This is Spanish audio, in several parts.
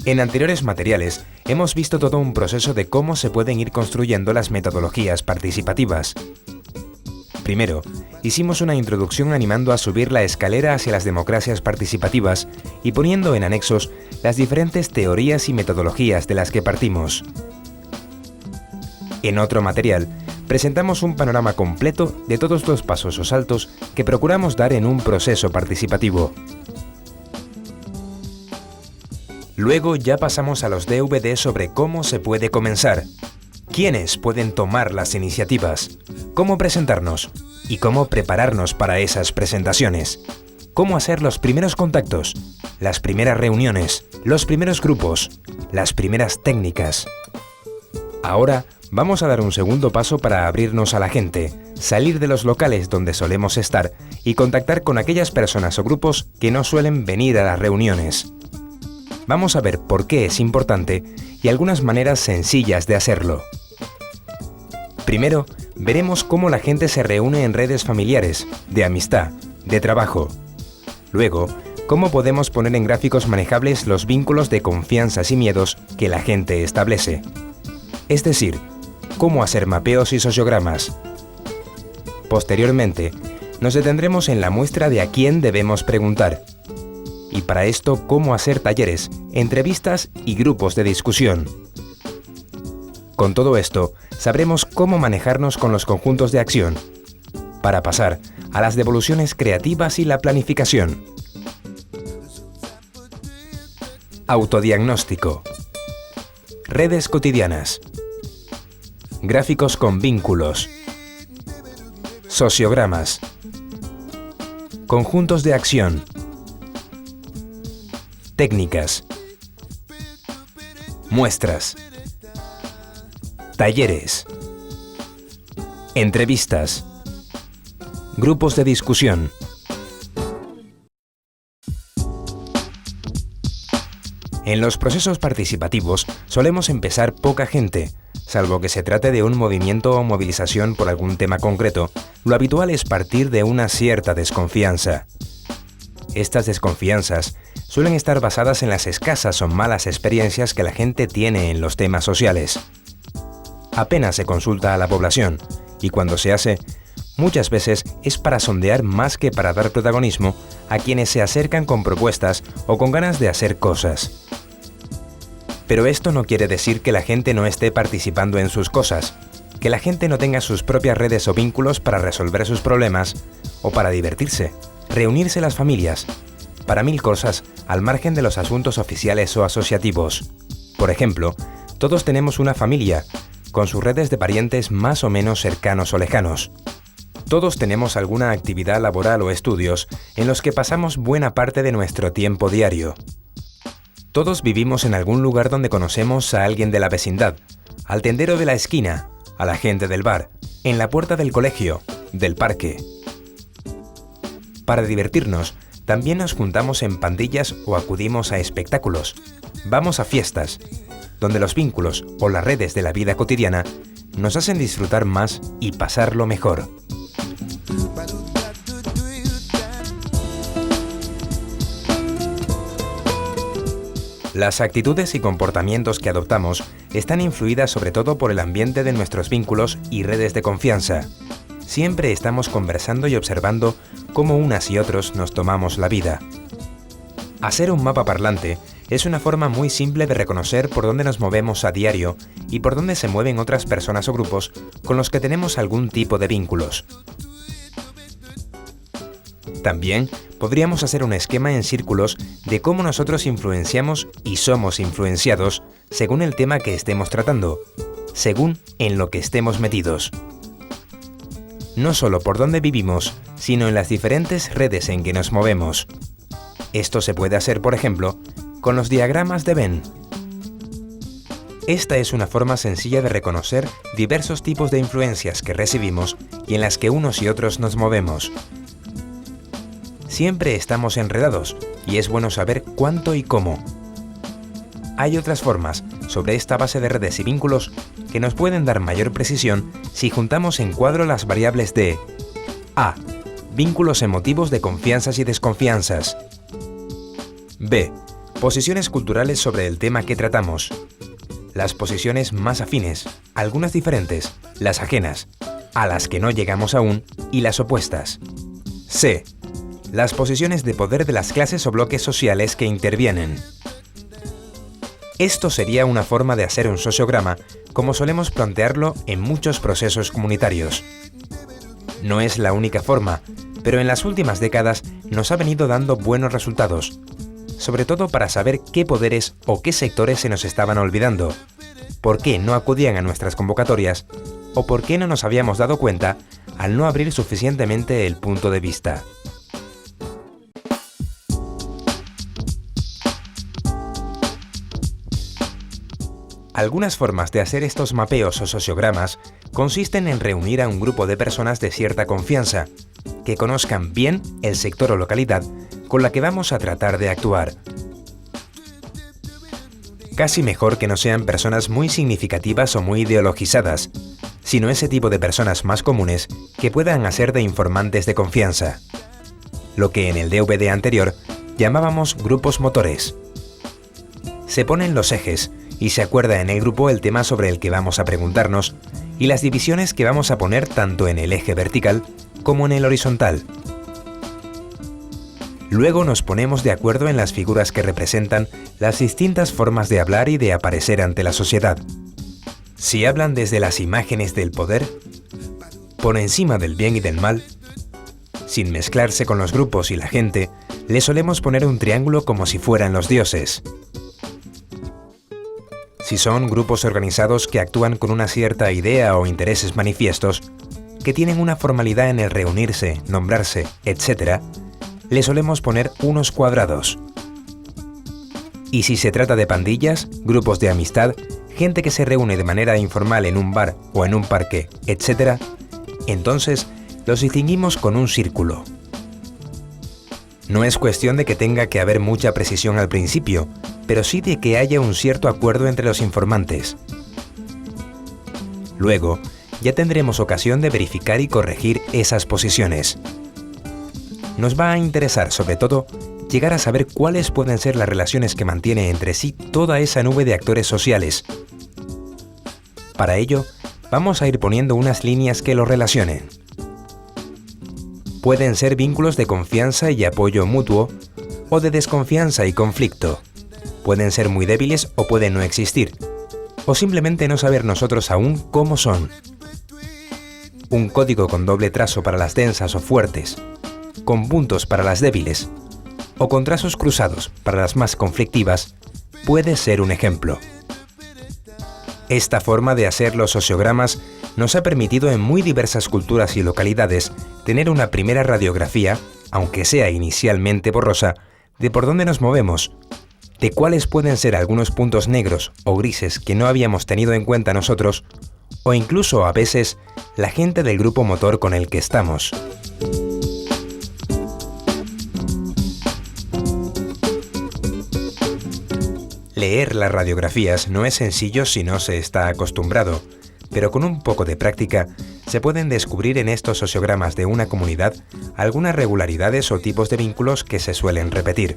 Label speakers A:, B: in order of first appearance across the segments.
A: En anteriores materiales hemos visto todo un proceso de cómo se pueden ir construyendo las metodologías participativas. Primero, hicimos una introducción animando a subir la escalera hacia las democracias participativas y poniendo en anexos las diferentes teorías y metodologías de las que partimos. En otro material, presentamos un panorama completo de todos los pasos o saltos que procuramos dar en un proceso participativo. Luego ya pasamos a los DVD sobre cómo se puede comenzar, quiénes pueden tomar las iniciativas, cómo presentarnos y cómo prepararnos para esas presentaciones, cómo hacer los primeros contactos, las primeras reuniones, los primeros grupos, las primeras técnicas. Ahora vamos a dar un segundo paso para abrirnos a la gente, salir de los locales donde solemos estar y contactar con aquellas personas o grupos que no suelen venir a las reuniones. Vamos a ver por qué es importante y algunas maneras sencillas de hacerlo. Primero, veremos cómo la gente se reúne en redes familiares, de amistad, de trabajo. Luego, cómo podemos poner en gráficos manejables los vínculos de confianzas y miedos que la gente establece. Es decir, cómo hacer mapeos y sociogramas. Posteriormente, nos detendremos en la muestra de a quién debemos preguntar. Y para esto, cómo hacer talleres, entrevistas y grupos de discusión. Con todo esto, sabremos cómo manejarnos con los conjuntos de acción, para pasar a las devoluciones creativas y la planificación. Autodiagnóstico. Redes cotidianas. Gráficos con vínculos. Sociogramas. Conjuntos de acción. Técnicas. Muestras. Talleres. Entrevistas. Grupos de discusión. En los procesos participativos solemos empezar poca gente, salvo que se trate de un movimiento o movilización por algún tema concreto. Lo habitual es partir de una cierta desconfianza. Estas desconfianzas suelen estar basadas en las escasas o malas experiencias que la gente tiene en los temas sociales. Apenas se consulta a la población, y cuando se hace, muchas veces es para sondear más que para dar protagonismo a quienes se acercan con propuestas o con ganas de hacer cosas. Pero esto no quiere decir que la gente no esté participando en sus cosas, que la gente no tenga sus propias redes o vínculos para resolver sus problemas o para divertirse, reunirse las familias, para mil cosas al margen de los asuntos oficiales o asociativos. Por ejemplo, todos tenemos una familia, con sus redes de parientes más o menos cercanos o lejanos. Todos tenemos alguna actividad laboral o estudios en los que pasamos buena parte de nuestro tiempo diario. Todos vivimos en algún lugar donde conocemos a alguien de la vecindad, al tendero de la esquina, a la gente del bar, en la puerta del colegio, del parque. Para divertirnos, también nos juntamos en pandillas o acudimos a espectáculos. Vamos a fiestas, donde los vínculos o las redes de la vida cotidiana nos hacen disfrutar más y pasarlo mejor. Las actitudes y comportamientos que adoptamos están influidas sobre todo por el ambiente de nuestros vínculos y redes de confianza. Siempre estamos conversando y observando cómo unas y otros nos tomamos la vida. Hacer un mapa parlante es una forma muy simple de reconocer por dónde nos movemos a diario y por dónde se mueven otras personas o grupos con los que tenemos algún tipo de vínculos. También podríamos hacer un esquema en círculos de cómo nosotros influenciamos y somos influenciados según el tema que estemos tratando, según en lo que estemos metidos. No solo por dónde vivimos, sino en las diferentes redes en que nos movemos. Esto se puede hacer, por ejemplo, con los diagramas de Venn. Esta es una forma sencilla de reconocer diversos tipos de influencias que recibimos y en las que unos y otros nos movemos. Siempre estamos enredados y es bueno saber cuánto y cómo. Hay otras formas sobre esta base de redes y vínculos que nos pueden dar mayor precisión si juntamos en cuadro las variables de A. Vínculos emotivos de confianzas y desconfianzas. B. Posiciones culturales sobre el tema que tratamos. Las posiciones más afines, algunas diferentes, las ajenas, a las que no llegamos aún y las opuestas. C. Las posiciones de poder de las clases o bloques sociales que intervienen. Esto sería una forma de hacer un sociograma como solemos plantearlo en muchos procesos comunitarios. No es la única forma, pero en las últimas décadas nos ha venido dando buenos resultados, sobre todo para saber qué poderes o qué sectores se nos estaban olvidando, por qué no acudían a nuestras convocatorias o por qué no nos habíamos dado cuenta al no abrir suficientemente el punto de vista. Algunas formas de hacer estos mapeos o sociogramas consisten en reunir a un grupo de personas de cierta confianza, que conozcan bien el sector o localidad con la que vamos a tratar de actuar. Casi mejor que no sean personas muy significativas o muy ideologizadas, sino ese tipo de personas más comunes que puedan hacer de informantes de confianza. Lo que en el DVD anterior llamábamos grupos motores. Se ponen los ejes y se acuerda en el grupo el tema sobre el que vamos a preguntarnos y las divisiones que vamos a poner tanto en el eje vertical como en el horizontal. Luego nos ponemos de acuerdo en las figuras que representan las distintas formas de hablar y de aparecer ante la sociedad. Si hablan desde las imágenes del poder, por encima del bien y del mal, sin mezclarse con los grupos y la gente, le solemos poner un triángulo como si fueran los dioses. Si son grupos organizados que actúan con una cierta idea o intereses manifiestos, que tienen una formalidad en el reunirse, nombrarse, etc., le solemos poner unos cuadrados. Y si se trata de pandillas, grupos de amistad, gente que se reúne de manera informal en un bar o en un parque, etc., entonces los distinguimos con un círculo. No es cuestión de que tenga que haber mucha precisión al principio, pero sí de que haya un cierto acuerdo entre los informantes. Luego, ya tendremos ocasión de verificar y corregir esas posiciones. Nos va a interesar, sobre todo, llegar a saber cuáles pueden ser las relaciones que mantiene entre sí toda esa nube de actores sociales. Para ello, vamos a ir poniendo unas líneas que lo relacionen. Pueden ser vínculos de confianza y apoyo mutuo, o de desconfianza y conflicto. Pueden ser muy débiles o pueden no existir, o simplemente no saber nosotros aún cómo son. Un código con doble trazo para las densas o fuertes, con puntos para las débiles, o con trazos cruzados para las más conflictivas, puede ser un ejemplo. Esta forma de hacer los sociogramas nos ha permitido en muy diversas culturas y localidades tener una primera radiografía, aunque sea inicialmente borrosa, de por dónde nos movemos, de cuáles pueden ser algunos puntos negros o grises que no habíamos tenido en cuenta nosotros, o incluso a veces la gente del grupo motor con el que estamos. Leer las radiografías no es sencillo si no se está acostumbrado, pero con un poco de práctica se pueden descubrir en estos sociogramas de una comunidad algunas regularidades o tipos de vínculos que se suelen repetir.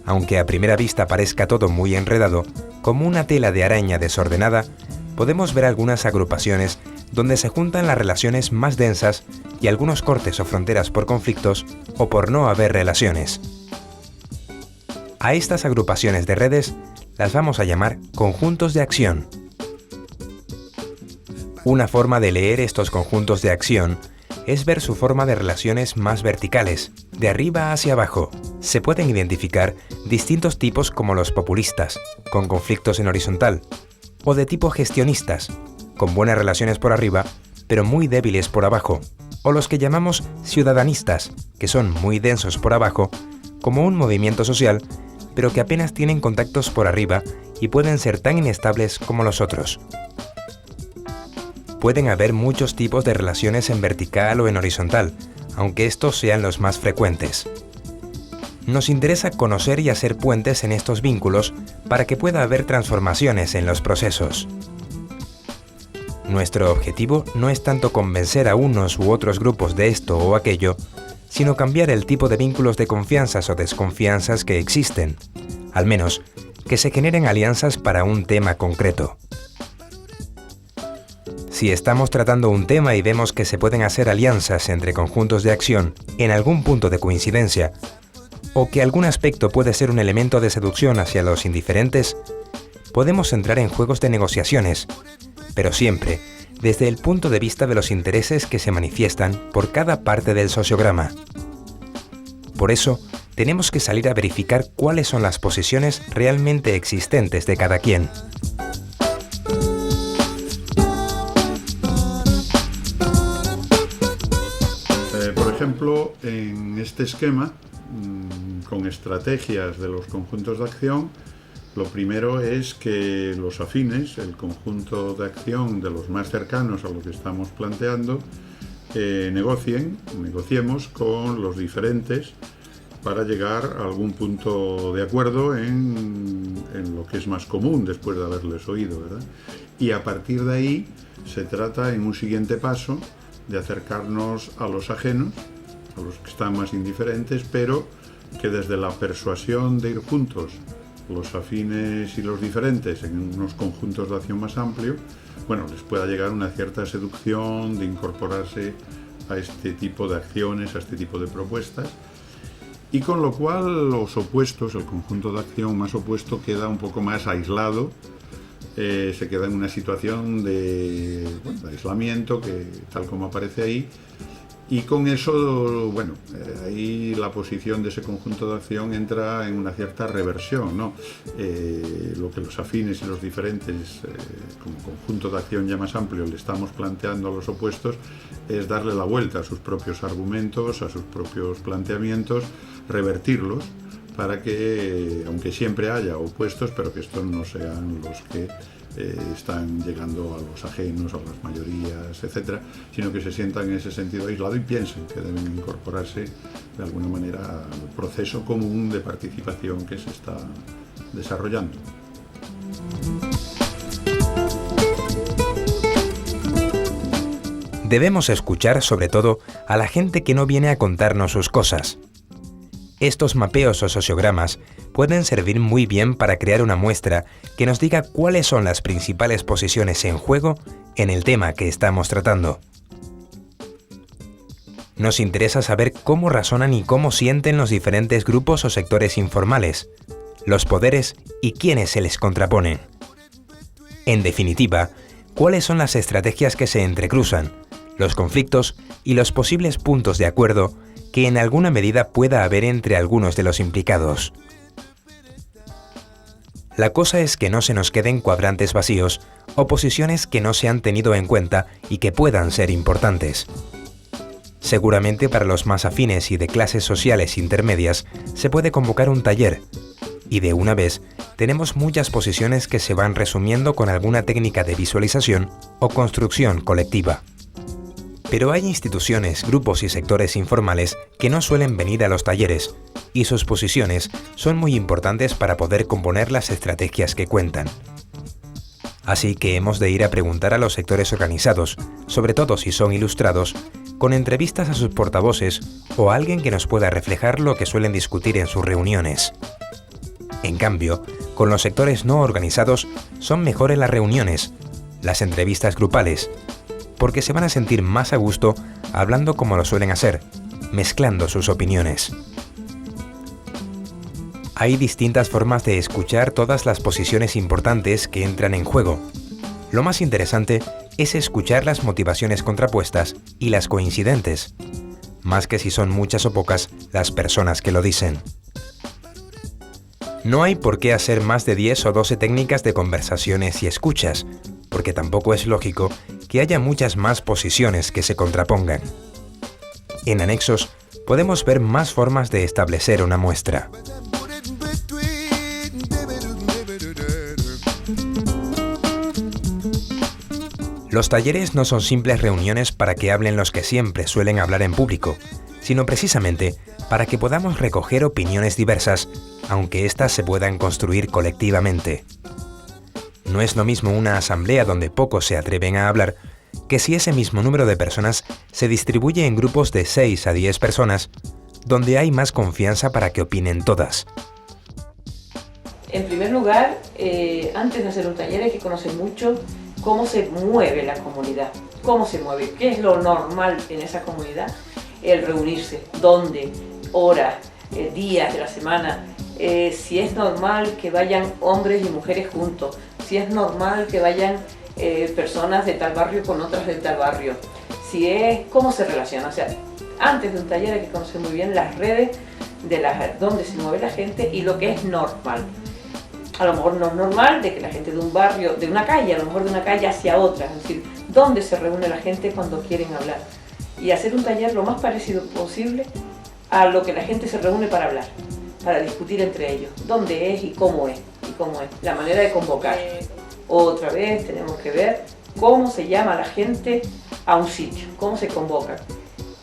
A: Aunque a primera vista parezca todo muy enredado, como una tela de araña desordenada, podemos ver algunas agrupaciones donde se juntan las relaciones más densas y algunos cortes o fronteras por conflictos o por no haber relaciones. A estas agrupaciones de redes las vamos a llamar conjuntos de acción. Una forma de leer estos conjuntos de acción es ver su forma de relaciones más verticales, de arriba hacia abajo. Se pueden identificar distintos tipos como los populistas, con conflictos en horizontal, o de tipo gestionistas, con buenas relaciones por arriba, pero muy débiles por abajo, o los que llamamos ciudadanistas, que son muy densos por abajo, como un movimiento social, pero que apenas tienen contactos por arriba y pueden ser tan inestables como los otros. Pueden haber muchos tipos de relaciones en vertical o en horizontal, aunque estos sean los más frecuentes. Nos interesa conocer y hacer puentes en estos vínculos para que pueda haber transformaciones en los procesos. Nuestro objetivo no es tanto convencer a unos u otros grupos de esto o aquello, sino cambiar el tipo de vínculos de confianzas o desconfianzas que existen, al menos que se generen alianzas para un tema concreto. Si estamos tratando un tema y vemos que se pueden hacer alianzas entre conjuntos de acción en algún punto de coincidencia, o que algún aspecto puede ser un elemento de seducción hacia los indiferentes, podemos entrar en juegos de negociaciones, pero siempre desde el punto de vista de los intereses que se manifiestan por cada parte del sociograma. Por eso, tenemos que salir a verificar cuáles son las posiciones realmente existentes de cada quien.
B: Por ejemplo, en este esquema, con estrategias de los conjuntos de acción, lo primero es que los afines, el conjunto de acción de los más cercanos a lo que estamos planteando, negociemos con los diferentes para llegar a algún punto de acuerdo en lo que es más común después de haberles oído, ¿verdad? Y a partir de ahí se trata, en un siguiente paso, de acercarnos a los ajenos, a los que están más indiferentes, pero que desde la persuasión de ir juntos, los afines y los diferentes, en unos conjuntos de acción más amplios, bueno, les pueda llegar una cierta seducción de incorporarse a este tipo de acciones, a este tipo de propuestas, y con lo cual los opuestos, el conjunto de acción más opuesto, queda un poco más aislado, se queda en una situación de aislamiento, que tal como aparece ahí, y con eso, ahí la posición de ese conjunto de acción entra en una cierta reversión, ¿no? Lo que los afines y los diferentes, como conjunto de acción ya más amplio, le estamos planteando a los opuestos, es darle la vuelta a sus propios argumentos, a sus propios planteamientos, revertirlos, para que, aunque siempre haya opuestos, pero que estos no sean los que están llegando a los ajenos, a las mayorías, etcétera, sino que se sientan en ese sentido aislado y piensen que deben incorporarse de alguna manera al proceso común de participación que se está desarrollando.
A: Debemos escuchar sobre todo a la gente que no viene a contarnos sus cosas. Estos mapeos o sociogramas pueden servir muy bien para crear una muestra que nos diga cuáles son las principales posiciones en juego en el tema que estamos tratando. Nos interesa saber cómo razonan y cómo sienten los diferentes grupos o sectores informales, los poderes y quiénes se les contraponen. En definitiva, cuáles son las estrategias que se entrecruzan, los conflictos y los posibles puntos de acuerdo que en alguna medida pueda haber entre algunos de los implicados. La cosa es que no se nos queden cuadrantes vacíos o posiciones que no se han tenido en cuenta y que puedan ser importantes. Seguramente para los más afines y de clases sociales intermedias se puede convocar un taller, y de una vez tenemos muchas posiciones que se van resumiendo con alguna técnica de visualización o construcción colectiva. Pero hay instituciones, grupos y sectores informales que no suelen venir a los talleres, y sus posiciones son muy importantes para poder componer las estrategias que cuentan. Así que hemos de ir a preguntar a los sectores organizados, sobre todo si son ilustrados, con entrevistas a sus portavoces o a alguien que nos pueda reflejar lo que suelen discutir en sus reuniones. En cambio, con los sectores no organizados son mejores las reuniones, las entrevistas grupales, porque se van a sentir más a gusto hablando como lo suelen hacer, mezclando sus opiniones. Hay distintas formas de escuchar todas las posiciones importantes que entran en juego. Lo más interesante es escuchar las motivaciones contrapuestas y las coincidentes, más que si son muchas o pocas las personas que lo dicen. No hay por qué hacer más de 10 o 12 técnicas de conversaciones y escuchas, porque tampoco es lógico que haya muchas más posiciones que se contrapongan. En anexos podemos ver más formas de establecer una muestra. Los talleres no son simples reuniones para que hablen los que siempre suelen hablar en público, sino precisamente para que podamos recoger opiniones diversas, aunque éstas se puedan construir colectivamente. No es lo mismo una asamblea donde pocos se atreven a hablar que si ese mismo número de personas se distribuye en grupos de 6 a 10 personas, donde hay más confianza para que opinen todas.
C: En primer lugar, antes de hacer un taller hay que conocer mucho cómo se mueve la comunidad, cómo se mueve, qué es lo normal en esa comunidad, el reunirse, dónde, horas, días de la semana, si es normal que vayan hombres y mujeres juntos, si es normal que vayan personas de tal barrio con otras de tal barrio, si es cómo se relaciona. O sea, antes de un taller hay que conocer muy bien las redes de donde se mueve la gente y lo que es normal. A lo mejor no es normal de que la gente de un barrio, de una calle, a lo mejor de una calle hacia otra, es decir, dónde se reúne la gente cuando quieren hablar. Y hacer un taller lo más parecido posible a lo que la gente se reúne para hablar, para discutir entre ellos, dónde es y cómo es, la manera de convocar. Otra vez tenemos que ver cómo se llama a la gente a un sitio, cómo se convoca.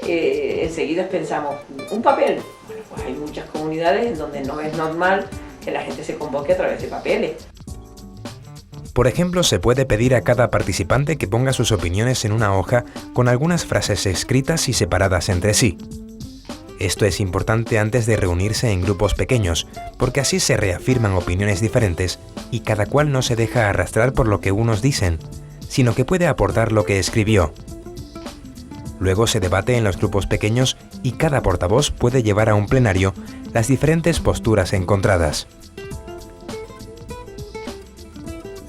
C: Enseguida pensamos, un papel. Bueno, pues hay muchas comunidades en donde no es normal que la gente se convoque a través de papeles.
A: Por ejemplo, se puede pedir a cada participante que ponga sus opiniones en una hoja con algunas frases escritas y separadas entre sí. Esto es importante antes de reunirse en grupos pequeños, porque así se reafirman opiniones diferentes y cada cual no se deja arrastrar por lo que unos dicen, sino que puede aportar lo que escribió. Luego se debate en los grupos pequeños y cada portavoz puede llevar a un plenario las diferentes posturas encontradas.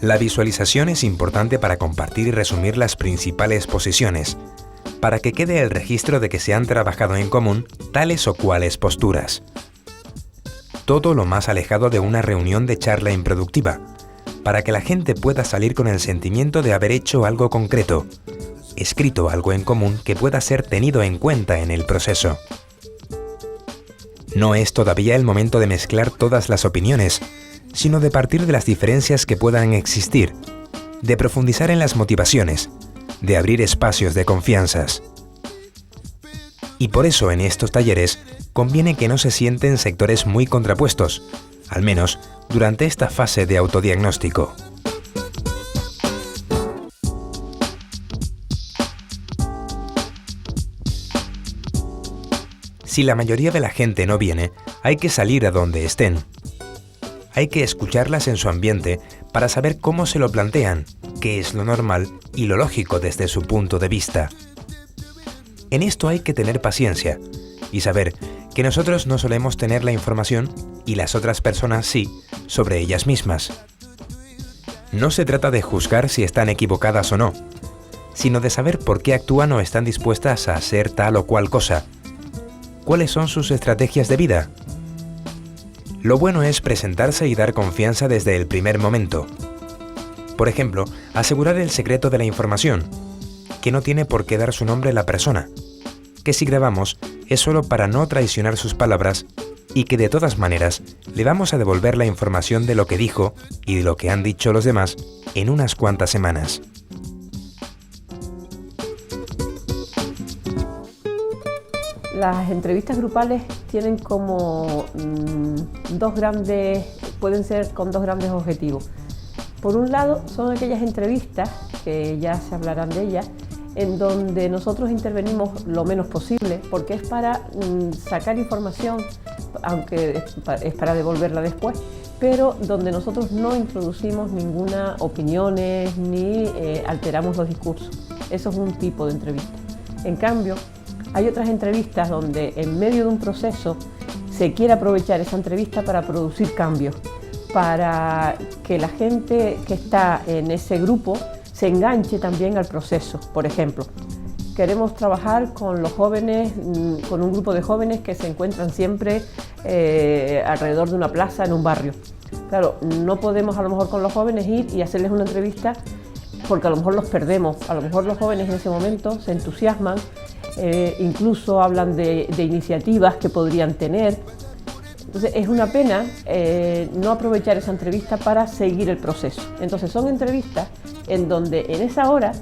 A: La visualización es importante para compartir y resumir las principales posiciones, para que quede el registro de que se han trabajado en común tales o cuales posturas. Todo lo más alejado de una reunión de charla improductiva, para que la gente pueda salir con el sentimiento de haber hecho algo concreto, escrito algo en común que pueda ser tenido en cuenta en el proceso. No es todavía el momento de mezclar todas las opiniones, sino de partir de las diferencias que puedan existir, de profundizar en las motivaciones, de abrir espacios de confianzas. Y por eso en estos talleres conviene que no se sienten sectores muy contrapuestos, al menos durante esta fase de autodiagnóstico. Si la mayoría de la gente no viene, hay que salir a donde estén. Hay que escucharlas en su ambiente para saber cómo se lo plantean, qué es lo normal y lo lógico desde su punto de vista. En esto hay que tener paciencia y saber que nosotros no solemos tener la información y las otras personas sí, sobre ellas mismas. No se trata de juzgar si están equivocadas o no, sino de saber por qué actúan o están dispuestas a hacer tal o cual cosa. ¿Cuáles son sus estrategias de vida? Lo bueno es presentarse y dar confianza desde el primer momento. Por ejemplo, asegurar el secreto de la información, que no tiene por qué dar su nombre la persona, que si grabamos es solo para no traicionar sus palabras y que de todas maneras le vamos a devolver la información de lo que dijo y de lo que han dicho los demás en unas cuantas semanas.
D: Las entrevistas grupales tienen como pueden ser con dos grandes objetivos. Por un lado, son aquellas entrevistas, que ya se hablarán de ellas, en donde nosotros intervenimos lo menos posible, porque es para sacar información, aunque es para devolverla después, pero donde nosotros no introducimos ninguna opiniones ni alteramos los discursos. Eso es un tipo de entrevista. En cambio, hay otras entrevistas donde en medio de un proceso se quiere aprovechar esa entrevista para producir cambios, para que la gente que está en ese grupo se enganche también al proceso. Por ejemplo, queremos trabajar con los jóvenes, con un grupo de jóvenes que se encuentran siempre alrededor de una plaza en un barrio. Claro, no podemos a lo mejor con los jóvenes ir y hacerles una entrevista porque a lo mejor los perdemos. A lo mejor los jóvenes en ese momento se entusiasman, incluso hablan de iniciativas que podrían tener. Entonces es una pena no aprovechar esa entrevista para seguir el proceso. Entonces son entrevistas en donde en esa hora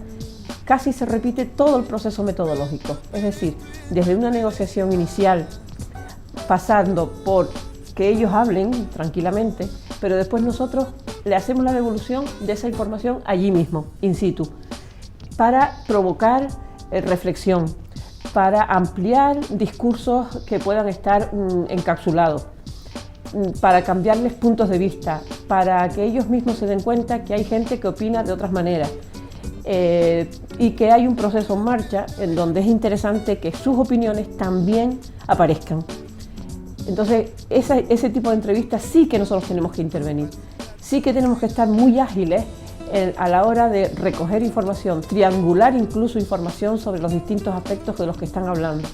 D: casi se repite todo el proceso metodológico. Es decir, desde una negociación inicial, pasando por que ellos hablen tranquilamente, pero después nosotros le hacemos la devolución de esa información allí mismo, in situ. para provocar reflexión, para ampliar discursos que puedan estar encapsulados, para cambiarles puntos de vista, para que ellos mismos se den cuenta que hay gente que opina de otras maneras y que hay un proceso en marcha en donde es interesante que sus opiniones también aparezcan. Entonces, ese tipo de entrevistas sí que nosotros tenemos que intervenir, sí que tenemos que estar muy ágiles a la hora de recoger información, triangular incluso información sobre los distintos aspectos de los que están hablando.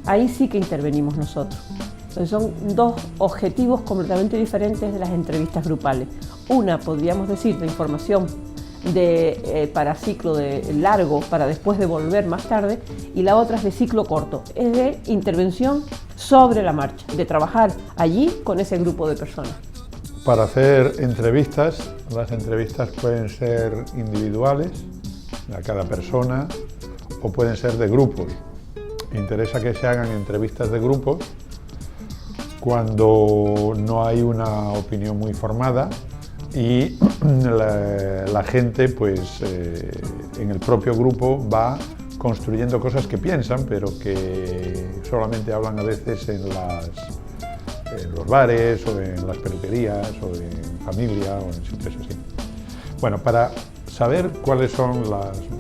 D: Ahí sí que intervenimos nosotros. Entonces son dos objetivos completamente diferentes de las entrevistas grupales. Una, podríamos decir, de información para ciclo de largo, para después devolver más tarde, y la otra es de ciclo corto, es de intervención sobre la marcha, de trabajar allí con ese grupo de personas.
E: Para hacer entrevistas, las entrevistas pueden ser individuales, a cada persona, o pueden ser de grupos. Interesa que se hagan entrevistas de grupos cuando no hay una opinión muy formada y la gente, pues, en el propio grupo va construyendo cosas que piensan, pero que solamente hablan a veces en los bares o en las peluquerías o en familia o en sitios así. Bueno, para saber cuáles son las